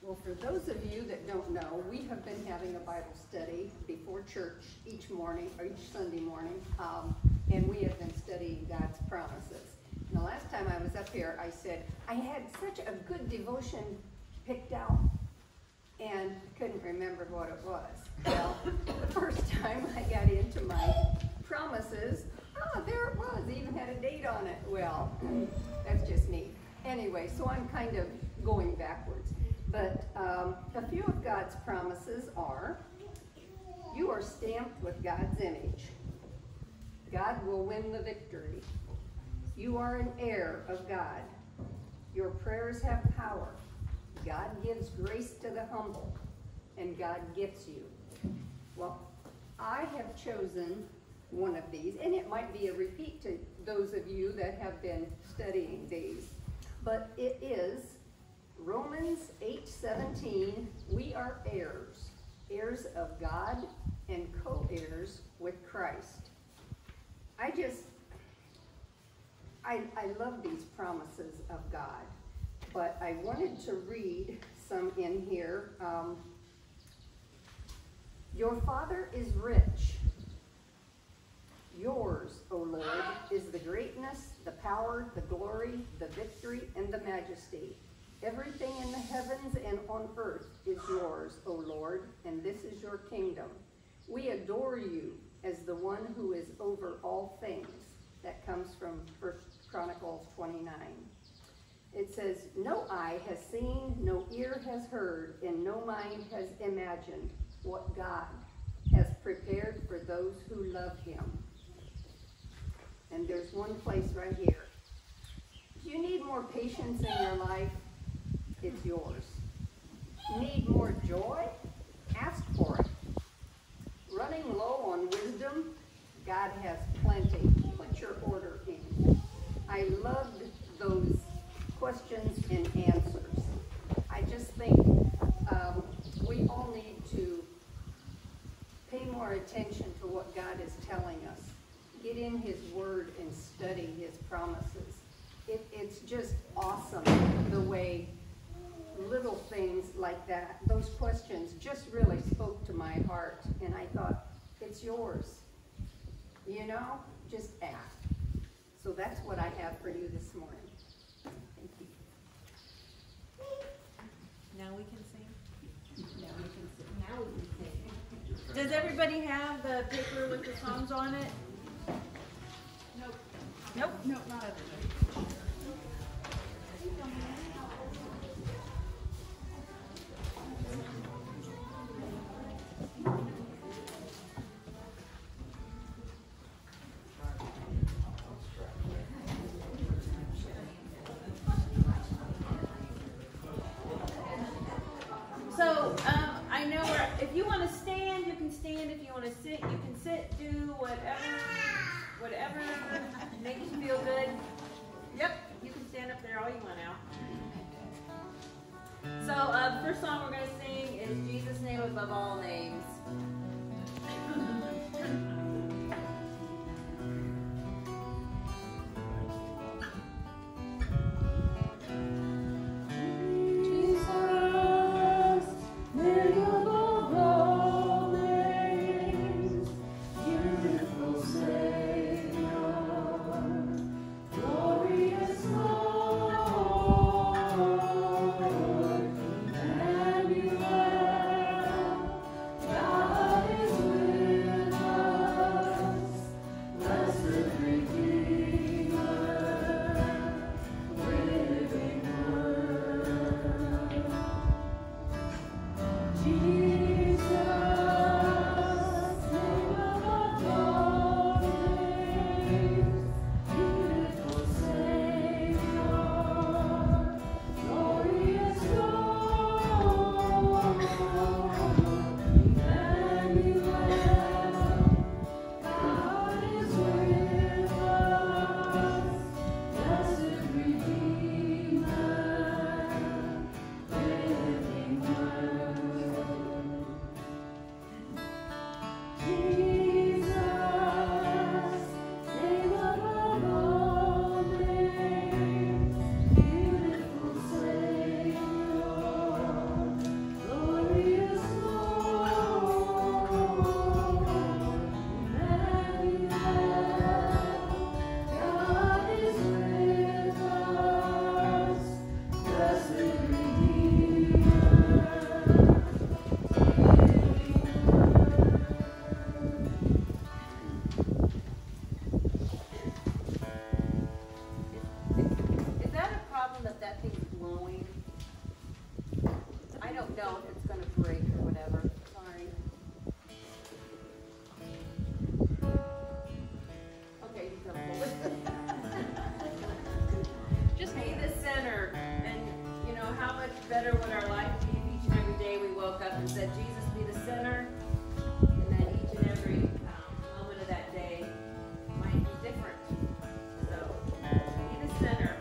Well, for those of you that don't know, we have been having a Bible study before church each morning, or each Sunday morning, and we have been studying God's promises. And the last time I was up here, I said, I had such a good devotion picked out, and couldn't remember what it was. Well, the first time I got into my promises, there it was, it even had a date on it. Well, that's just neat. Anyway, so I'm kind of going backwards. But a few of God's promises are, you are stamped with God's image. God will win the victory. You are an heir of God. Your prayers have power. God gives grace to the humble, and God gifts you. Well, I have chosen one of these, and it might be a repeat to those of you that have been studying these, but it is Romans 8:17. We are heirs, heirs of God and co-heirs with Christ. I love these promises of God, but I wanted to read some in here. Your Father is rich. Yours, O Lord, is the greatness, the power, the glory, the victory, and the majesty. Everything in the heavens and on earth is yours, O Lord, and this is your kingdom. We adore you as the one who is over all things. That comes from 1 Chronicles 29. It says, no eye has seen, no ear has heard, and no mind has imagined what God has prepared for those who love him. And there's one place right here. If you need more patience in your life, it's yours. Need more joy? Ask for it. Running low on wisdom? God has plenty. Put your order in. I loved those questions and answers. I just think we all need to pay more attention to what God is telling us. Get in his word and study his promises. It's just awesome the way little things like that, those questions just really spoke to my heart, and I thought, it's yours. You know, just ask. So that's what I have for you this morning. Thank you. Now we can sing. Now we can sing. Now we can sing. Does everybody have the paper with the songs on it? Nope. Nope? Nope, not everybody. I know if you want to stand, you can stand. If you want to sit, you can sit. Do whatever makes you feel good. Yep, you can stand up there all you want now. So the first song we're going to sing is Jesus' Name Above All Names. God consider what our life be if each and every day we woke up and said, Jesus be the center, and that each and every moment of that day might be different. So, be the center.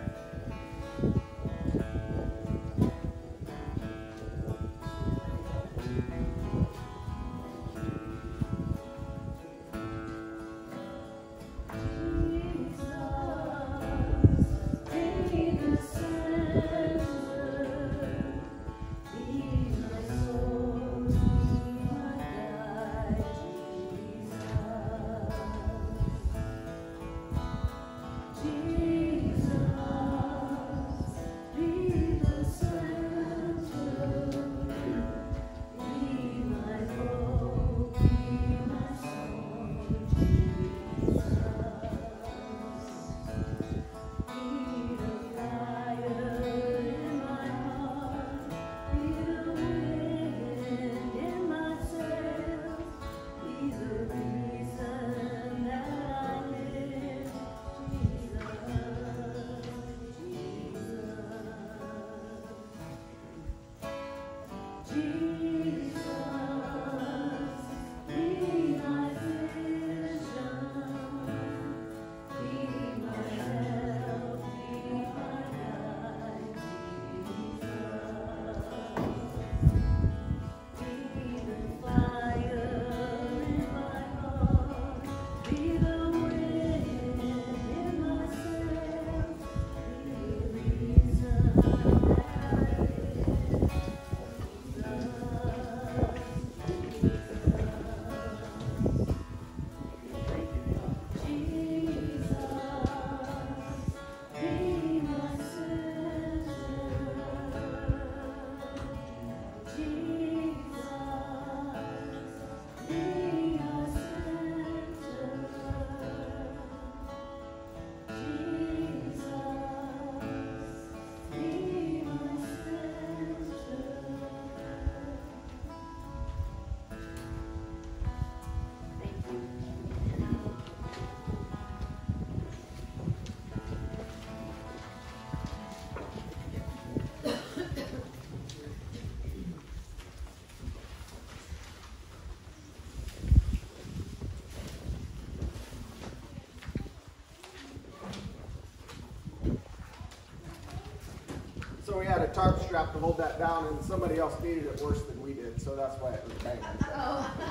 So we had a tarp strap to hold that down, and somebody else needed it worse than we did, so that's why it was banging.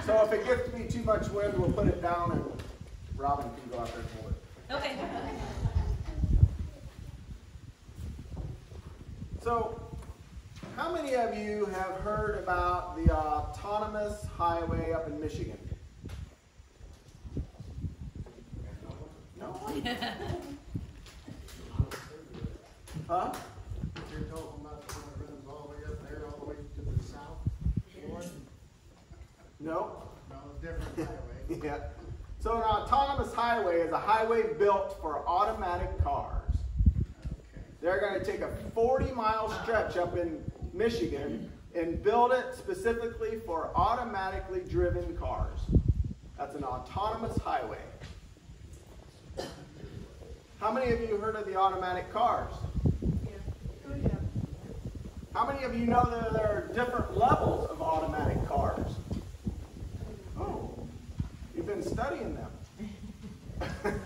So if it gets to be too much wind, we'll put it down, and Robin can go out there and hold it. Okay. So, how many of you have heard about the autonomous highway up in Michigan? No? Huh? You're talking about the one that runs all the way up there, all the way to the south, Lord? No? No, different highway. Yeah. So an autonomous highway is a highway built for automatic cars. Okay. They're going to take a 40-mile stretch up in Michigan and build it specifically for automatically driven cars. That's an autonomous highway. How many of you heard of the automatic cars? How many of you know that there are different levels of automatic cars? Oh, you've been studying them.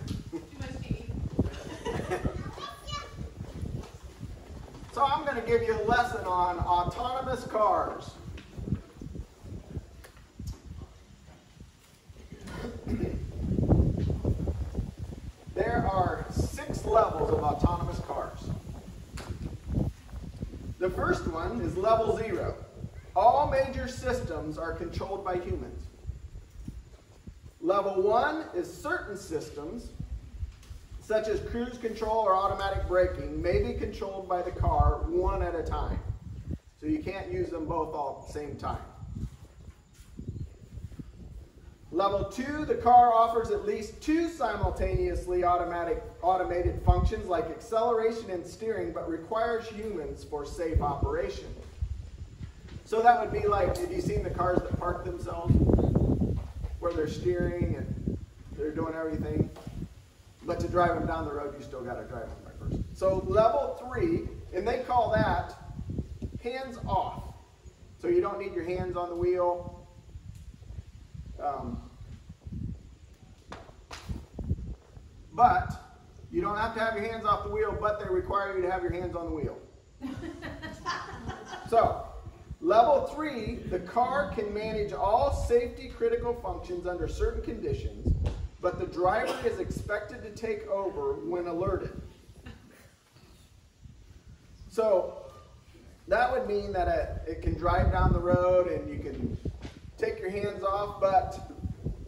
So I'm going to give you a lesson on autonomous cars. There are 6 levels of autonomous cars. The first one is level 0. All major systems are controlled by humans. Level 1 is certain systems, such as cruise control or automatic braking, may be controlled by the car one at a time. So you can't use them both all at the same time. Level 2, the car offers at least 2 simultaneously automated functions like acceleration and steering, but requires humans for safe operation. So that would be like, have you seen the cars that park themselves? Where they're steering and they're doing everything. But to drive them down the road, you still got to drive them by person. So level 3, and they call that hands off. So you don't need your hands on the wheel. But you don't have to have your hands off the wheel, but they require you to have your hands on the wheel. So, level 3, the car can manage all safety critical functions under certain conditions, but the driver is expected to take over when alerted. So, that would mean that it can drive down the road and you can take your hands off, but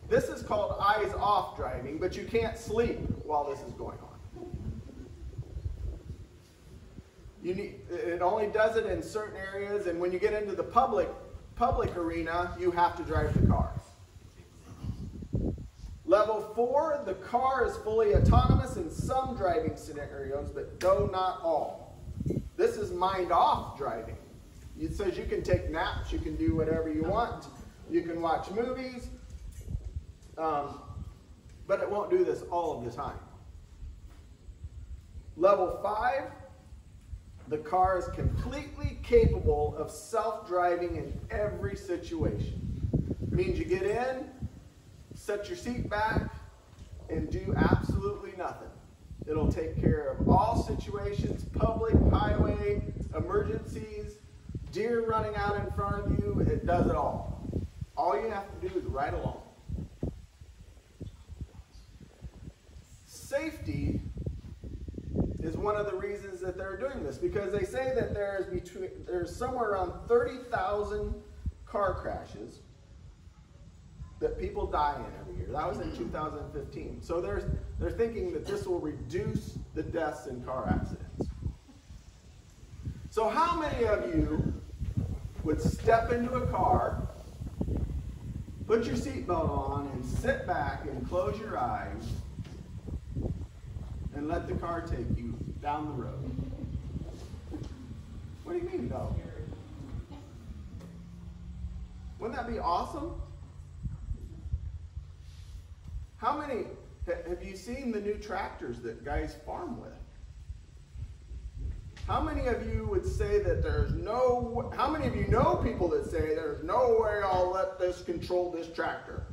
this is called eyes off driving, but you can't sleep while this is going on. It only does it in certain areas, and when you get into the public arena, you have to drive the car. Level 4, the car is fully autonomous in some driving scenarios, but no, not all. This is mind-off driving. It says you can take naps, you can do whatever you want, you can watch movies, but it won't do this all of the time. Level 5, the car is completely capable of self-driving in every situation. It means you get in, set your seat back, and do absolutely nothing. It'll take care of all situations, public, highway, emergencies, deer running out in front of you. It does it all. All you have to do is ride along. Safety is one of the reasons that they're doing this, because they say that there's somewhere around 30,000 car crashes that people die in every year. That was in 2015. So they're thinking that this will reduce the deaths in car accidents. So how many of you would step into a car, put your seatbelt on, and sit back and close your eyes and let the car take you down the road? What do you mean, no? Wouldn't that be awesome? How many, have you seen the new tractors that guys farm with? How many of you would say that how many of you know people that say there's no way I'll let this control this tractor?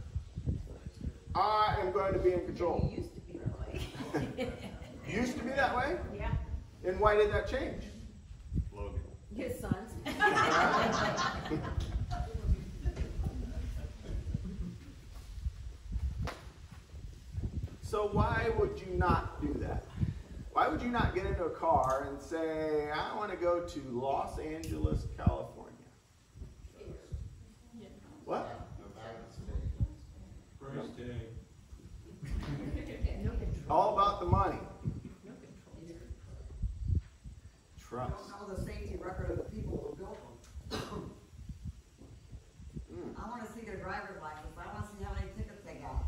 I am going to be in control. It used to be that way. Used to be that way? Yeah. And why did that change? Logan. His sons. So why would you not do that? Why would you not get into a car and say, I want to go to Los Angeles, California? What? Price tag. All about the money. Trust. I don't know the safety record of the people who built them. I want to see their driver's license. I want to see how many tickets they got.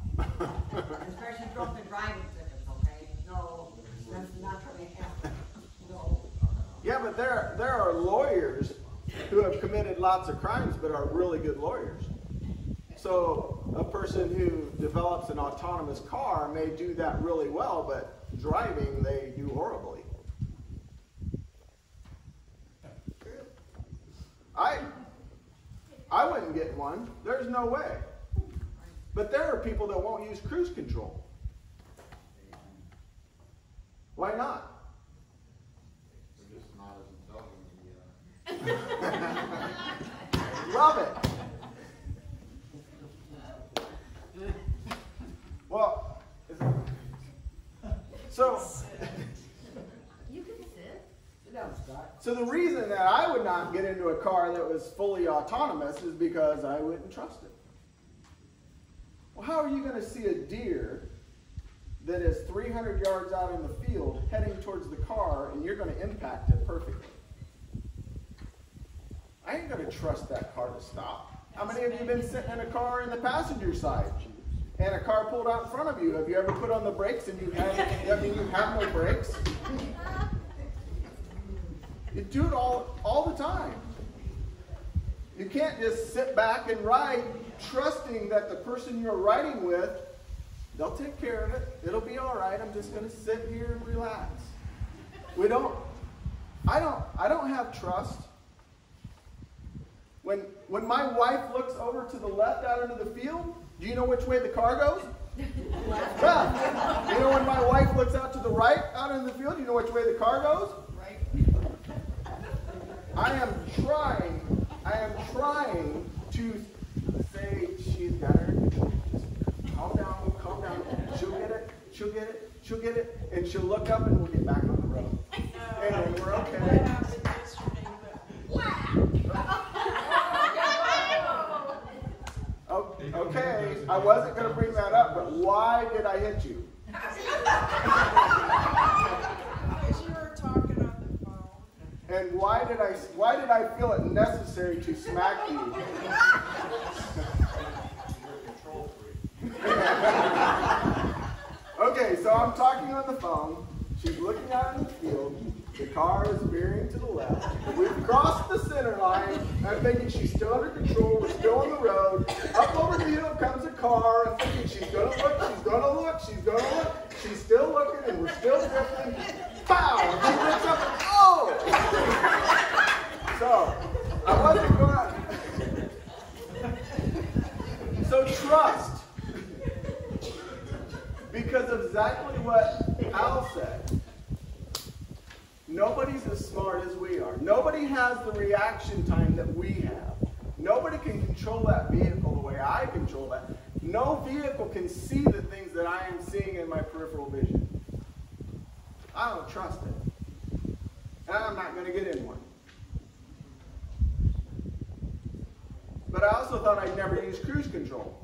Especially drunken driving tickets, okay? No, that's not going to happen. No. Yeah, but there are lawyers who have committed lots of crimes but are really good lawyers. So a person who develops an autonomous car may do that really well, but driving they do horribly. I wouldn't get one. There's no way. But there are people that won't use cruise control. Why not? They're just not as intelligent as we are. Love it. Well, so You can sit. So the reason that I would not get into a car that was fully autonomous is because I wouldn't trust it. Well, how are you going to see a deer that is 300 yards out in the field heading towards the car and you're going to impact it perfectly? I ain't going to trust that car to stop. How many of you have been sitting in a car in the passenger side and a car pulled out in front of you? Have you ever put on the brakes and you have no brakes? You do it all the time. You can't just sit back and ride trusting that the person you're riding with, they'll take care of it. It'll be all right. I'm just going to sit here and relax. I don't have trust When my wife looks over to the left out into the field, do you know which way the car goes? Yeah. You know when my wife looks out to the right out into the field, do you know which way the car goes? Right. I am trying to say she's got her. Calm down. She'll get it, and she'll look up and we'll get back on the road. And then we're okay. Okay, I wasn't going to bring that up, but why did I hit you? Because you were talking on the phone. And why did I feel it necessary to smack you? Okay, so I'm talking on the phone. She's looking out in the field. The car is veering to the left. We've crossed the center line. I'm thinking she's still under control. We're still on the road. Up over the hill comes a car. I'm thinking she's going to look. She's still looking, and we're still drifting. Pow! And she looks up. Oh! So, I wasn't going to... So trust. Because of exactly what Al said. Nobody's as smart as we are. Nobody has the reaction time that we have. Nobody can control that vehicle the way I control that. No vehicle can see the things that I am seeing in my peripheral vision. I don't trust it. And I'm not going to get in one. But I also thought I'd never use cruise control.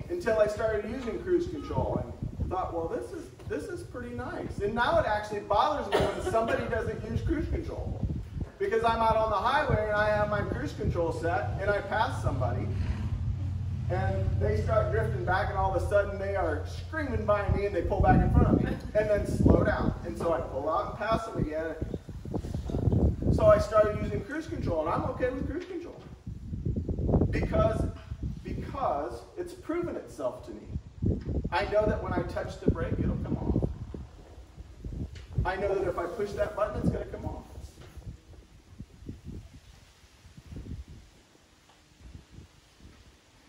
Until I started using cruise control and thought, well, this is pretty nice. And now it actually bothers me when somebody doesn't use cruise control. Because I'm out on the highway and I have my cruise control set and I pass somebody and they start drifting back and all of a sudden they are screaming by me and they pull back in front of me and then slow down. And so I pull out and pass them again. So I started using cruise control and I'm okay with cruise control. Because it's proven itself to me. I know that when I touch the brake, it'll come off. I know that if I push that button, it's going to come off.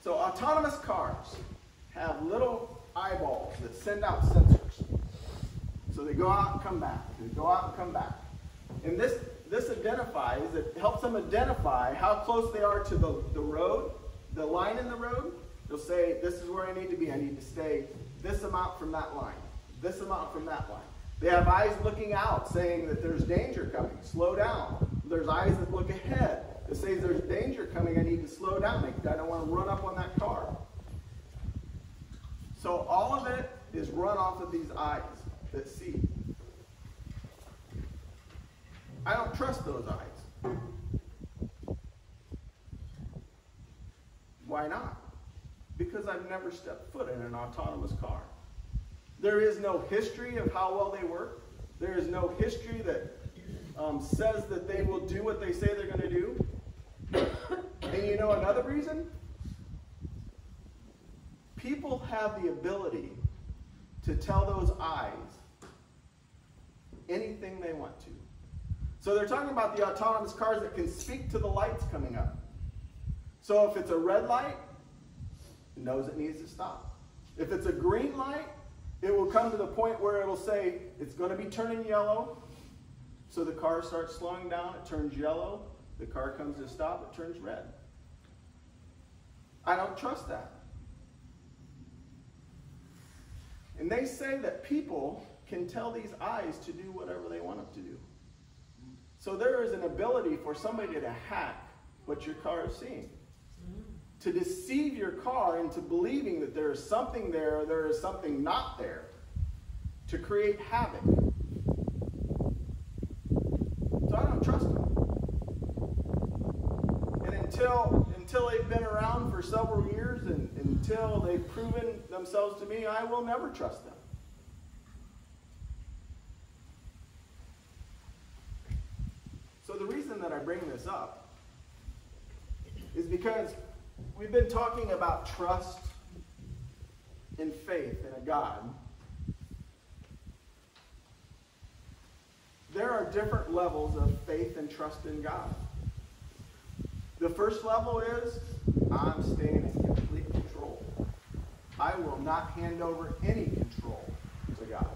So autonomous cars have little eyeballs that send out sensors. So they go out and come back. They go out and come back. And this identifies, it helps them identify how close they are to the road, the line in the road. They'll say, this is where I need to be. I need to stay this amount from that line, this amount from that line. They have eyes looking out saying that there's danger coming. Slow down. There's eyes that look ahead that say there's danger coming. I need to slow down. I don't want to run up on that car. So all of it is run off of these eyes that see. I don't trust those eyes. Why not? Because I've never stepped foot in an autonomous car. There is no history of how well they work. There is no history that says that they will do what they say they're going to do. And you know another reason? People have the ability to tell those eyes anything they want to. So they're talking about the autonomous cars that can speak to the lights coming up. So if it's a red light, it knows it needs to stop. If it's a green light, it will come to the point where it'll say it's going to be turning yellow. So the car starts slowing down, it turns yellow, the car comes to a stop, it turns red. I don't trust that. And they say that people can tell these eyes to do whatever they want them to do. So there is an ability for somebody to hack what your car is seeing. To deceive your car into believing that there is something there, there is something not there. To create havoc. So I don't trust them. And until they've been around for several years and until they've proven themselves to me, I will never trust them. So the reason that I bring this up is because we've been talking about trust and faith in a God. There are different levels of faith and trust in God. The first level is, I'm staying in complete control. I will not hand over any control to God.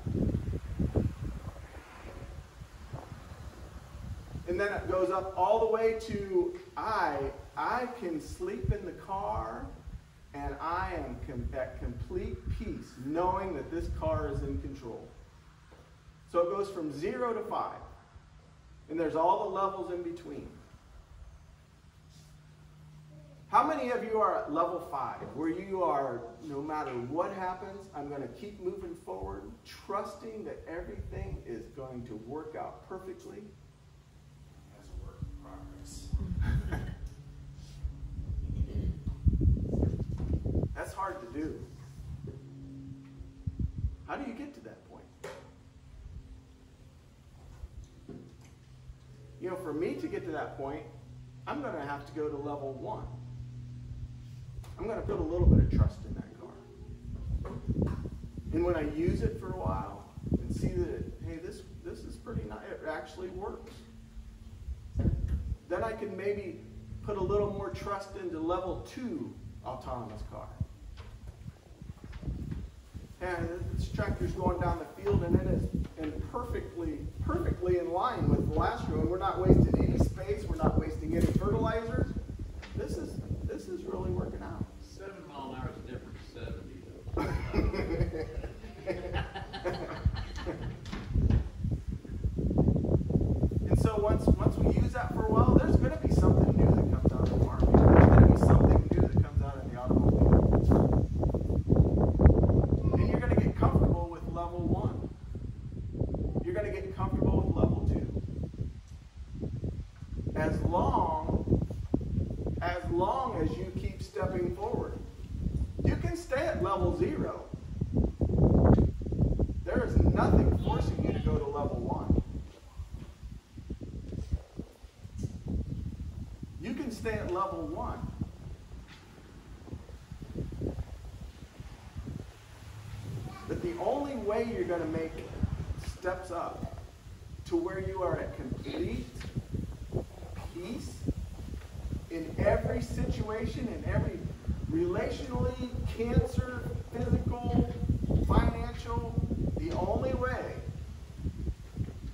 And then it goes up all the way to, I can sleep in the car, and I am at complete peace, knowing that this car is in control. So it goes from 0 to 5. And there's all the levels in between. How many of you are at level 5, where you are, no matter what happens, I'm going to keep moving forward, trusting that everything is going to work out perfectly? That's a work in progress. That's hard to do. How do you get to that point? You know, for me to get to that point, I'm going to have to go to level 1. I'm going to put a little bit of trust in that car. And when I use it for a while and see that, hey, this is pretty nice, it actually works, then I can maybe put a little more trust into level 2 autonomous car. And this tractor's going down the field, and it is perfectly in line with the last row. And we're not wasting any space. We're not wasting any fertilizers. This is really working out. 7 mile an hour is different than 70 though. And so once we use that for a while, there's going to be something new that comes out of the market. There's going to be something new that comes out of the automobile. And you're going to get comfortable with level 1. You're going to get comfortable with level 2. As long as you keep stepping forward. You can stay at level 0. There is nothing forcing you to go to level 1. You can stay at level 1. But the only way you're going to make steps up to where you are at complete peace in every situation, in every relationally, cancer, physical, financial, the only way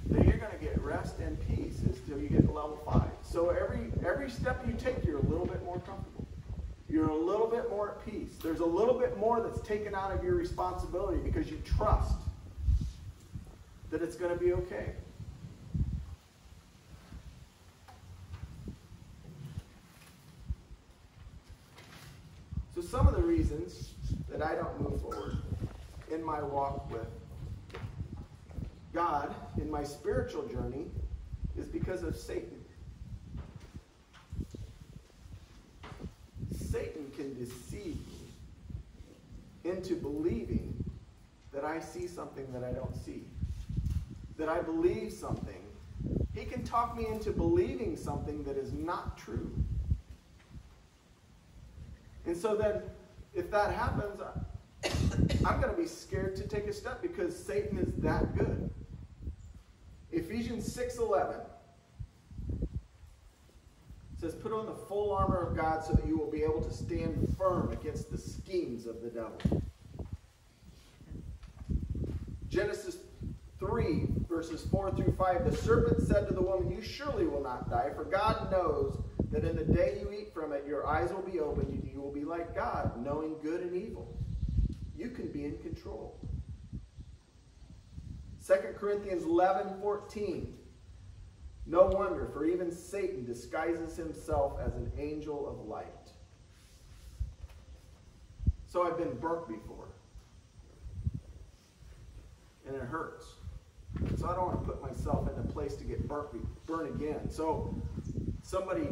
that you're going to get rest and peace is till you get to level 5. So every step you take, you're a little bit more comfortable. You're a little bit more at peace. There's a little bit more that's taken out of your responsibility because you trust that it's going to be okay. So some of the reasons that I don't move forward in my walk with God, in my spiritual journey, is because of Satan. Satan can deceive me into believing that I see something that I don't see, that I believe something. He can talk me into believing something that is not true. And so then, if that happens, I'm going to be scared to take a step because Satan is that good. Ephesians 6:11 says, put on the full armor of God so that you will be able to stand firm against the schemes of the devil. Genesis 3, verses 4 through 5, the serpent said to the woman, you surely will not die, for God knows that in the day you eat from it, your eyes will be opened, and you will be like God, knowing good and evil. You can be in control. 2 Corinthians 11:14. No wonder, for even Satan disguises himself as an angel of light. So I've been burnt before. And it hurts. So I don't want to put myself in a place to get burnt again. So somebody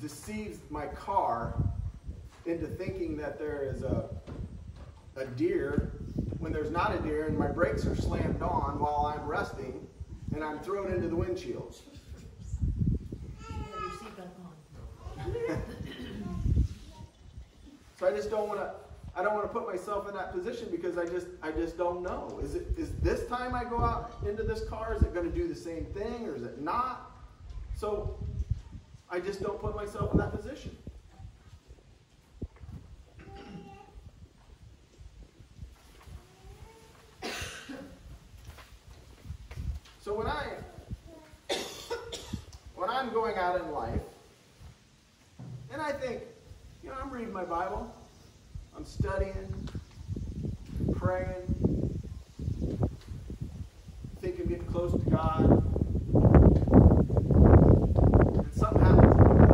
deceives my car into thinking that there is a deer when there's not a deer, and my brakes are slammed on while I'm resting and I'm thrown into the windshield. So I just don't want to put myself in that position because I just don't know. Is this time I go out into this car, is it going to do the same thing or is it not? So I just don't put myself in that position. So when I'm going out in life, and I think, I'm reading my Bible, I'm studying, praying, thinking, getting close to God, and something happens in my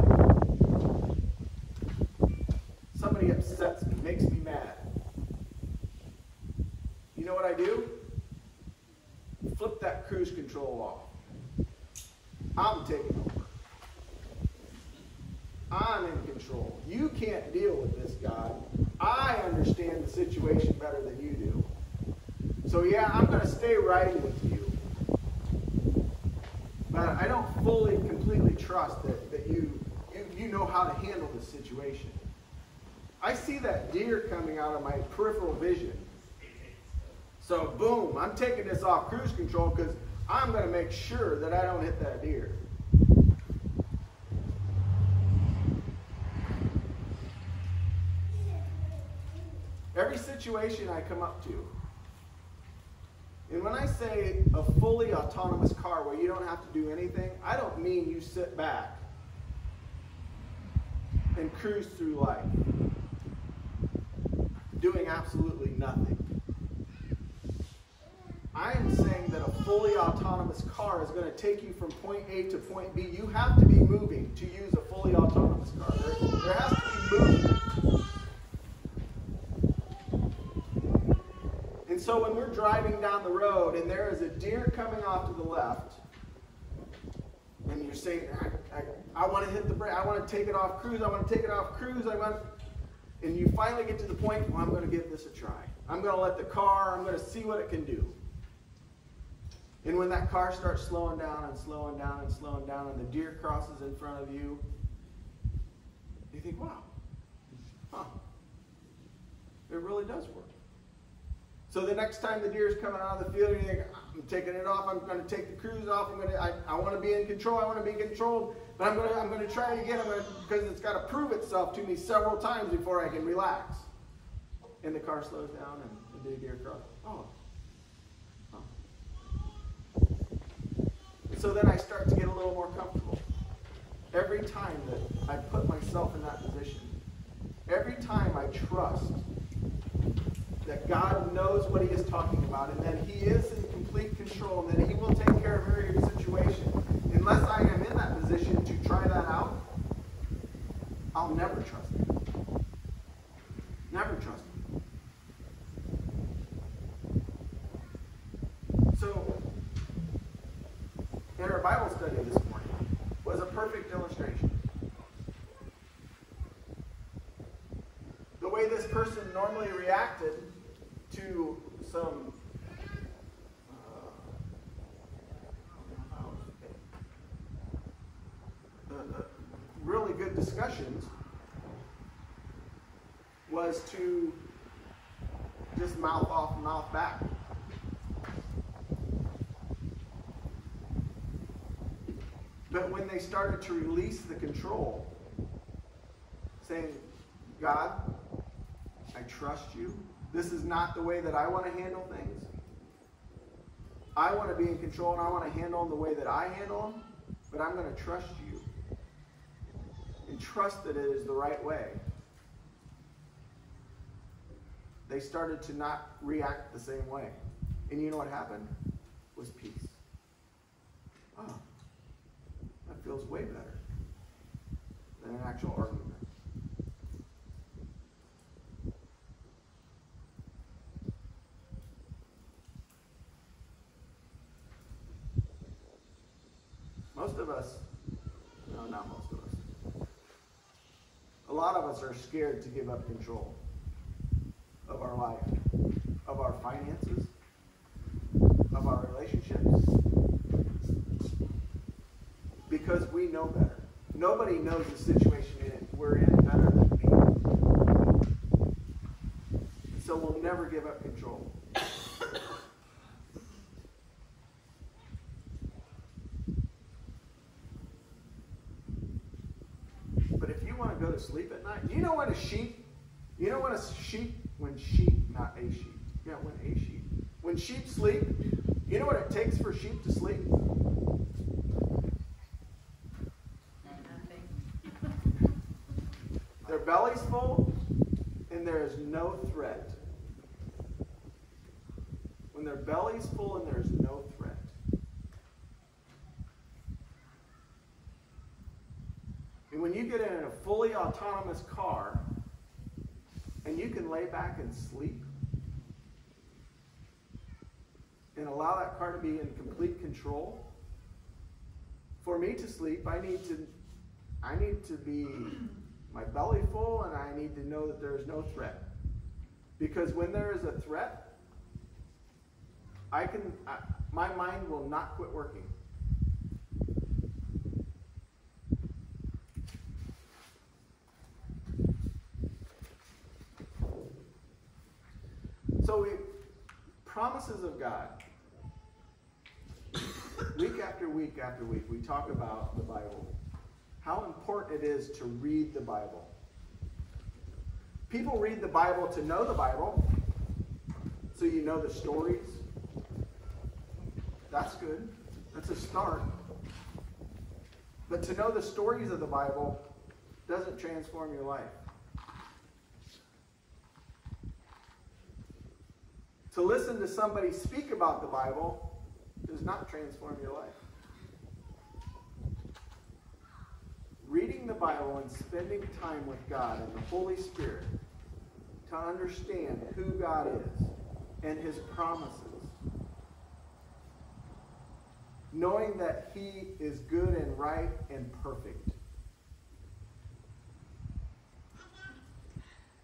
life. Somebody upsets me, makes me mad. You know what I do? Flip that cruise control off. I'm taking over. I'm in control. You can't deal with this, God. I understand the situation better than you do. So yeah, I'm going to stay riding with you. But I don't fully, completely trust that you know how to handle this situation. I see that deer coming out of my peripheral vision. So boom, I'm taking this off cruise control because I'm going to make sure that I don't hit that deer. Every situation I come up to, and when I say a fully autonomous car where you don't have to do anything, I don't mean you sit back and cruise through life doing absolutely nothing. I am saying that a fully autonomous car is going to take you from point A to point B. You have to be moving to use a fully autonomous car. There has to be movement. And so when we're driving down the road and there is a deer coming off to the left, and you're saying, I want to hit the brake, I want to take it off cruise, and you finally get to the point, well, I'm going to give this a try. I'm going to let the car, I'm going to see what it can do. And when that car starts slowing down and slowing down and slowing down and the deer crosses in front of you, you think, wow, it really does work. So the next time the deer is coming out of the field, you think, I'm taking it off, I'm going to take the cruise off, I want to be in control, I want to be controlled, but I'm going to try it again, because it's got to prove itself to me several times before I can relax. And the car slows down and the deer crosses. So then I start to get a little more comfortable. Every time that I put myself in that position, every time I trust that God knows what he is talking about and that he is in complete control and that he will take care of every situation, unless I am in that position to try that out, I'll never trust him. Never trust him. So, in our Bible study this morning was a perfect illustration. The way this person normally reacted to some really good discussions was to just mouth off, mouth back. But when they started to release the control, saying, God, I trust you. This is not the way that I want to handle things. I want to be in control and I want to handle them the way that I handle them, but I'm going to trust you. And trust that it is the right way. They started to not react the same way. And you know what happened? It was peace. Oh, that feels way better than an actual argument. Most of us, no, not most of us, a lot of us are scared to give up control of our life, of our finances, of our relationships, because we know better. Nobody knows the situation we're in better than me. And so we'll never give up control. want to go to sleep at night? You know when a sheep, when sheep sleep, you know what it takes for sheep to sleep? Their belly's full and there is no threat. When their belly's full and there's no threat. And when you get in a fully autonomous car and you can lay back and sleep and allow that car to be in complete control, for me to sleep, I need to be my belly full, and I need to know that there is no threat. Because when there is a threat, my mind will not quit working. So promises of God. Week after week after week, we talk about the Bible. How important it is to read the Bible. People read the Bible to know the Bible, so you know the stories. That's good. That's a start. But to know the stories of the Bible doesn't transform your life. To listen to somebody speak about the Bible does not transform your life. Reading the Bible and spending time with God and the Holy Spirit to understand who God is and His promises. Knowing that He is good and right and perfect.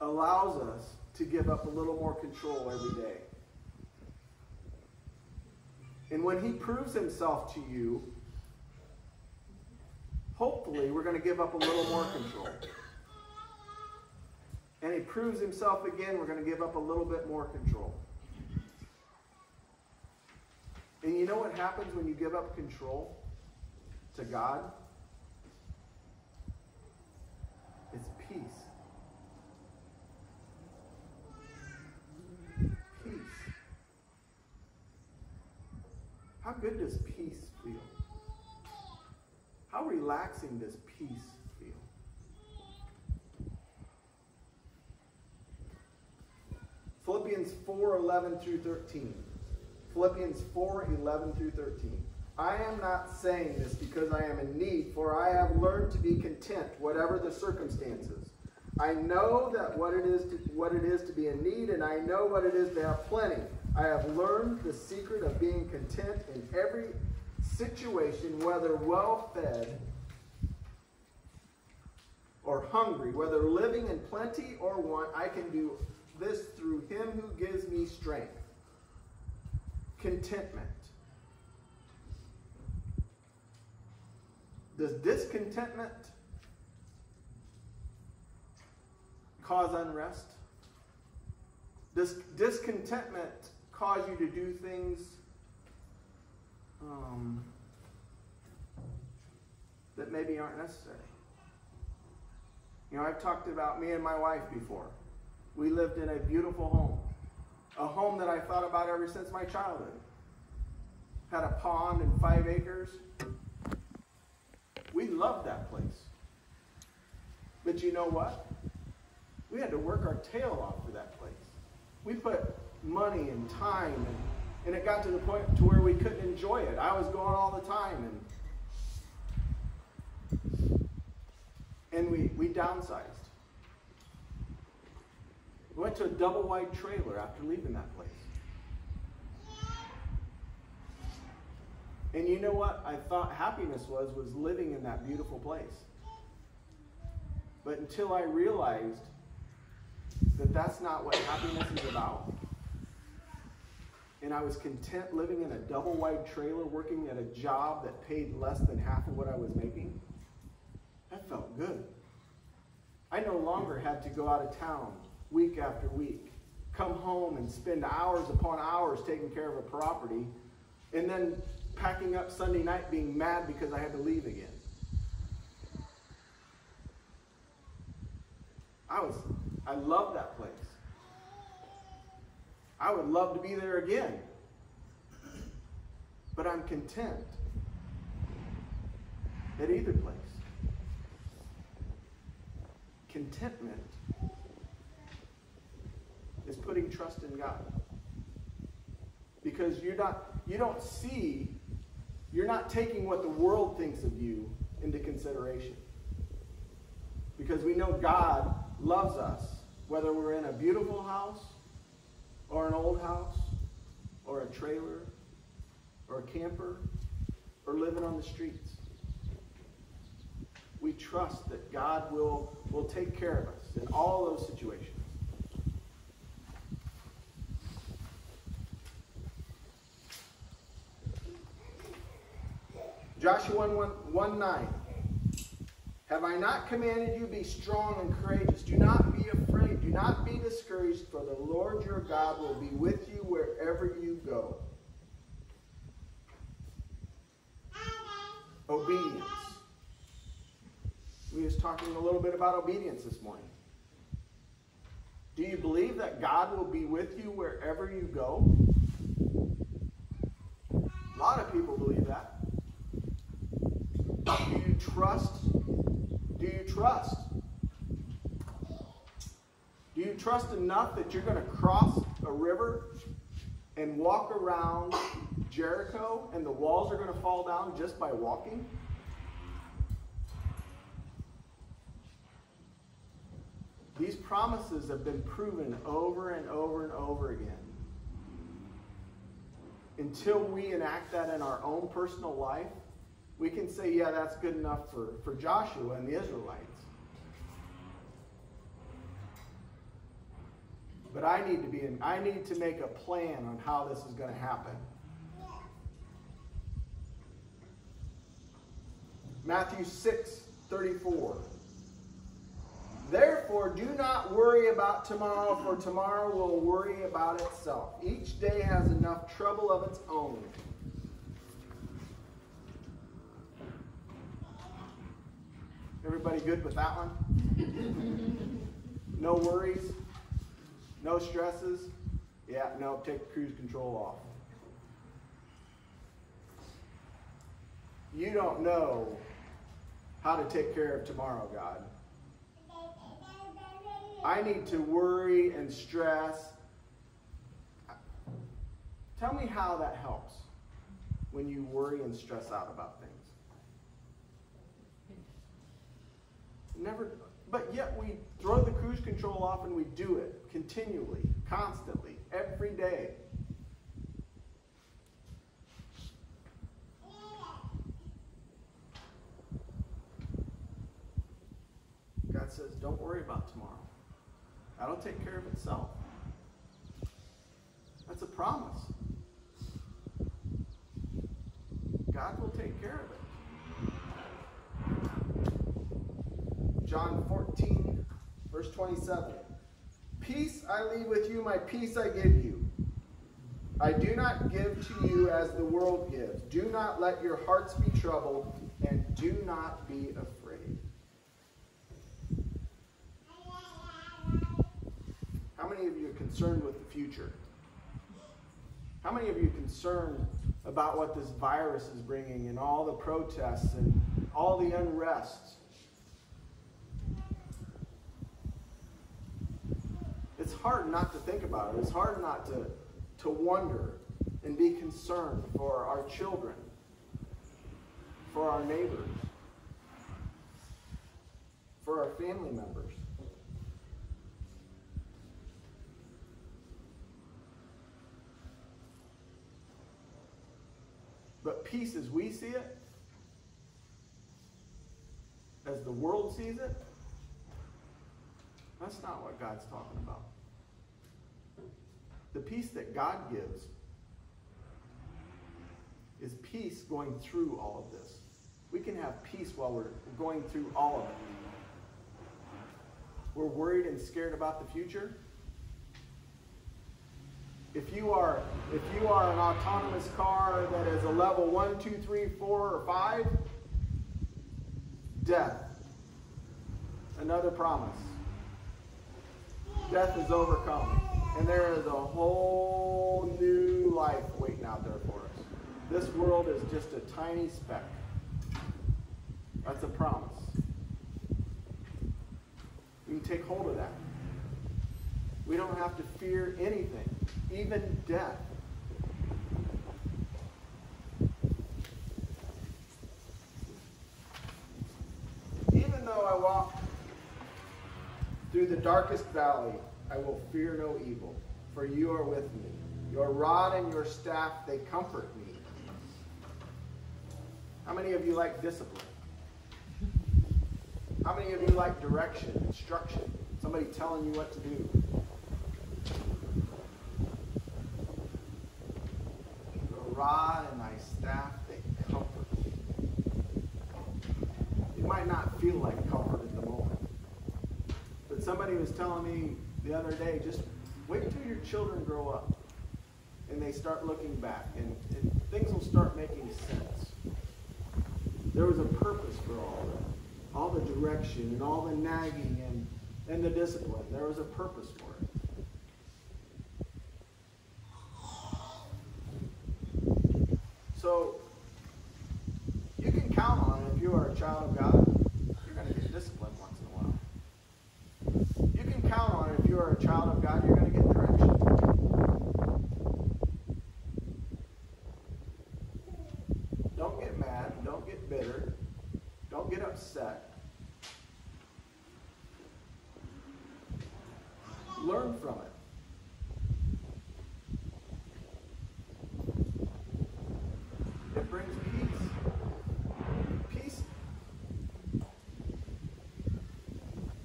Allows us to give up a little more control every day. And when He proves Himself to you, hopefully we're going to give up a little more control. And He proves Himself again, we're going to give up a little bit more control. And you know what happens when you give up control to God? It's peace. Peace. How good does peace feel? How relaxing does peace feel? Philippians 4:11 through 13. Philippians 4:11 through 13. I am not saying this because I am in need, for I have learned to be content, whatever the circumstances. I know that what it is to be in need, and I know what it is to have plenty. I have learned the secret of being content in every situation, whether well-fed or hungry, whether living in plenty or want. I can do this through Him who gives me strength. Contentment. Does discontentment cause unrest? Does discontentment cause you to do things that maybe aren't necessary? You know, I've talked about me and my wife before. We lived in a beautiful home. A home that I thought about ever since my childhood. Had a pond and 5 acres. We loved that place. But you know what? We had to work our tail off for that place. We put money and time, and it got to the point to where we couldn't enjoy it. I was going all the time, and we downsized. We went to a double-wide trailer after leaving that place. And you know what I thought happiness was living in that beautiful place. But until I realized that that's not what happiness is about, and I was content living in a double-wide trailer, working at a job that paid less than half of what I was making, that felt good. I no longer had to go out of town week after week, come home and spend hours upon hours taking care of a property, and then packing up Sunday night being mad because I had to leave again. I love that place. I would love to be there again. But I'm content at either place. Contentment is putting trust in God. Because you're not taking what the world thinks of you into consideration. Because we know God loves us, whether we're in a beautiful house, or an old house, or a trailer, or a camper, or living on the streets. We trust that God will take care of us in all those situations. Joshua 1:9. Have I not commanded you, be strong and courageous? Do not be afraid. Do not be discouraged, for the Lord your God will be with you wherever you go. Obedience. We was talking a little bit about obedience this morning. Do you believe that God will be with you wherever you go? A lot of people believe that. Do you trust? Do you trust? Do you trust enough that you're going to cross a river and walk around Jericho and the walls are going to fall down just by walking? These promises have been proven over and over and over again. Until we enact that in our own personal life, we can say, yeah, that's good enough for Joshua and the Israelites. But I need to make a plan on how this is going to happen. Matthew 6:34. Therefore, do not worry about tomorrow, for tomorrow will worry about itself. Each day has enough trouble of its own. Everybody good with that one? No worries? No stresses? Yeah, no, take cruise control off. You don't know how to take care of tomorrow, God. I need to worry and stress. Tell me how that helps when you worry and stress out about things. Never, but yet we throw the cruise control off and we do it continually, constantly, every day. God says, don't worry about tomorrow. That'll take care of itself. That's a promise. God will take care of it. John 14, verse 27. Peace I leave with you, my peace I give you. I do not give to you as the world gives. Do not let your hearts be troubled, and do not be afraid. How many of you are concerned with the future? How many of you are concerned about what this virus is bringing and all the protests and all the unrest? It's hard not to think about it. It's hard not to wonder and be concerned for our children, for our neighbors, for our family members. But peace as we see it, as the world sees it, that's not what God's talking about. The peace that God gives is peace going through all of this. We can have peace while we're going through all of it. We're worried and scared about the future. If you are an autonomous car that is a level 1, 2, 3, 4, or 5, death. Another promise. Death is overcome. And there is a whole new life waiting out there for us. This world is just a tiny speck. That's a promise. We can take hold of that. We don't have to fear anything, even death. Even though I walk through the darkest valley, I will fear no evil, for you are with me. Your rod and your staff, they comfort me. How many of you like discipline? How many of you like direction, instruction? Somebody telling you what to do? Your rod and thy staff, they comfort me. It might not feel like comfort at the moment. But somebody was telling me the other day, just wait till your children grow up and they start looking back and things will start making sense. There was a purpose for all the direction and all the nagging and the discipline. There was a purpose for it. So you can count on it if you are a child of God, you're going to get disciplined once in a while. You can count on it if you are a child of God, you're going to get direction. Don't get mad. Don't get bitter. Don't get upset. Learn from it. It brings peace. Peace.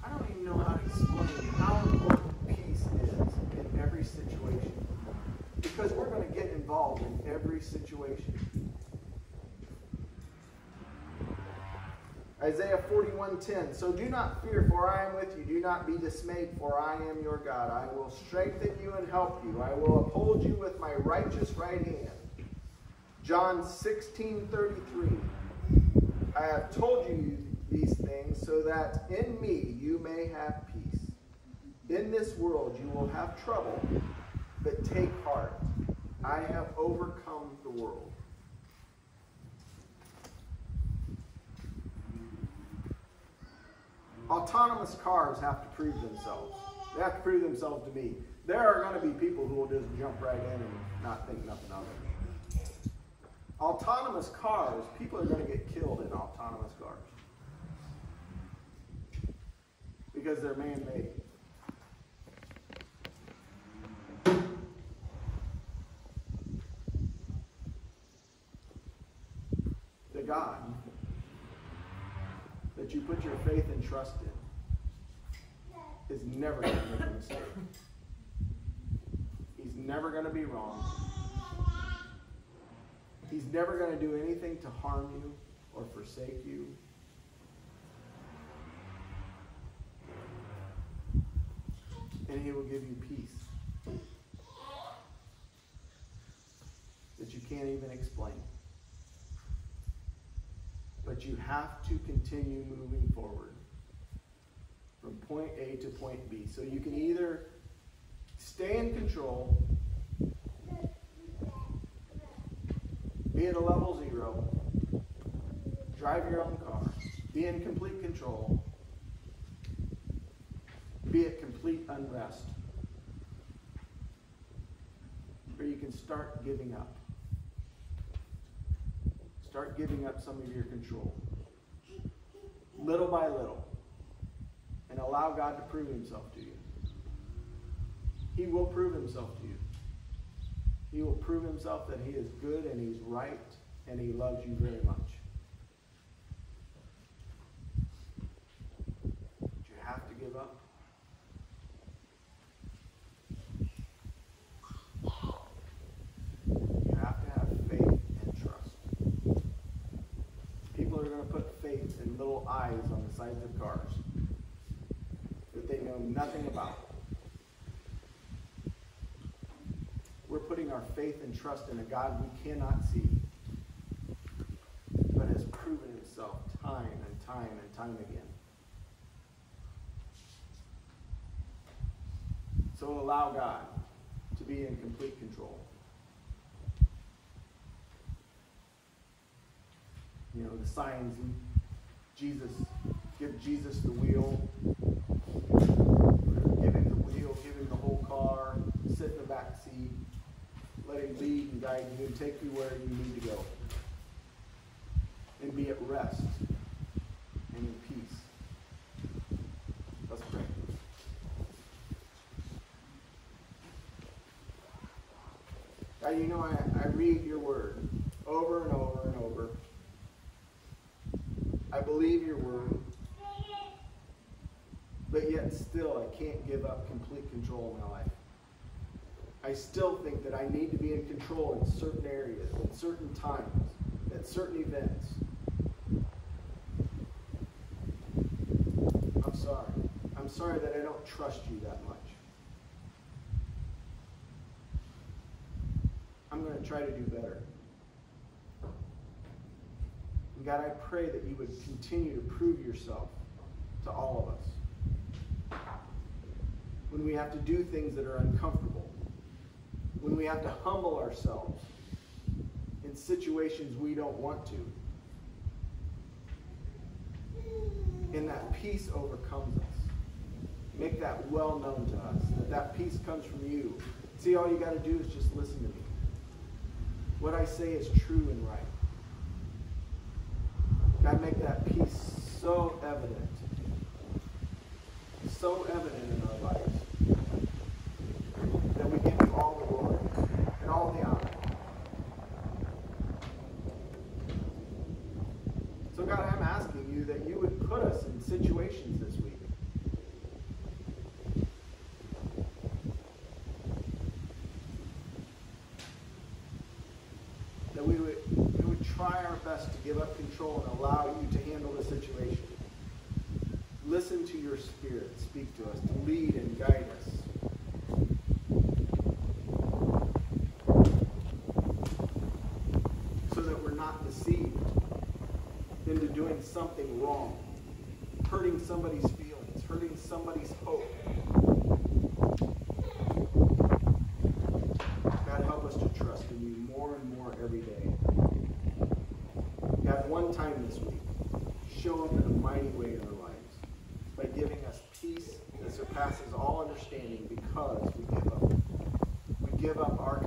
I don't even know how to explain how important peace is in every situation. Because we're going to get involved in every situation. Isaiah 41:10. So do not fear, for I am with you. Do not be dismayed, for I am your God. I will strengthen you and help you. I will uphold you with my righteous right hand. John 16:33. I have told you these things so that in me you may have peace. In this world you will have trouble, but take heart. I have overcome the world. Autonomous cars have to prove themselves. They have to prove themselves to me. There are going to be people who will just jump right in and not think nothing of it. Autonomous cars, people are going to get killed in autonomous cars. Because they're man-made. The God that you put your faith and trust in is never going to make a mistake. He's never going to be wrong. He's never going to do anything to harm you or forsake you. And he will give you peace that you can't even explain. But you have to continue moving forward from point A to point B. So you can either stay in control, be at a level 0, drive your own car, be in complete control, be at complete unrest, or you can start giving up. Start giving up some of your control, little by little, and allow God to prove himself to you. He will prove himself to you. He will prove himself that he is good and he's right and he loves you very much. But you have to give up. You have to have faith and trust. People are going to put faith in little eyes on the sides of cars that they know nothing about. We're putting our faith and trust in a God we cannot see, but has proven himself time and time and time again. So allow God to be in complete control. You know, the signs, give Jesus the wheel. Give him the wheel, give him the whole car, sit in the back seat, let him lead and guide you and take you where you need to go. And be at rest and in peace. Let's pray. God, you know, I read your word over and over and over. I believe your word. But yet still I can't give up complete control of my life. I still think that I need to be in control in certain areas, at certain times, at certain events. I'm sorry. I'm sorry that I don't trust you that much. I'm going to try to do better. And God, I pray that you would continue to prove yourself to all of us. When we have to do things that are uncomfortable, when we have to humble ourselves in situations we don't want to, and that peace overcomes us. Make that well known to us, that peace comes from you. See, all you got to do is just listen to me. What I say is true and right. God, make that peace so evident in our lives, that we give you all the glory and all the honor. So God, I'm asking you that you would put us in situations this week that we would try our best to give up control and allow you to handle the situation. Listen to your Spirit speak to us, to lead and guide us. So that we're not deceived into doing something wrong, hurting somebody's feelings, hurting somebody's hope. God, help us to trust in you more and more every day. God, one time this week, show up in a mighty way in our lives by giving us peace that surpasses all understanding, because we give up our